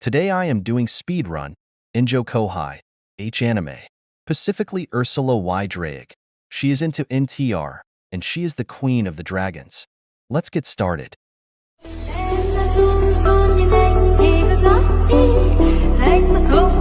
Today I am doing speedrun, Enjo kouhai, H anime, specifically Ursula Y Ddraig. She is into NTR, and she is the queen of the dragons. Let's get started. Em là run run nhưng anh thì có gió đi anh mà không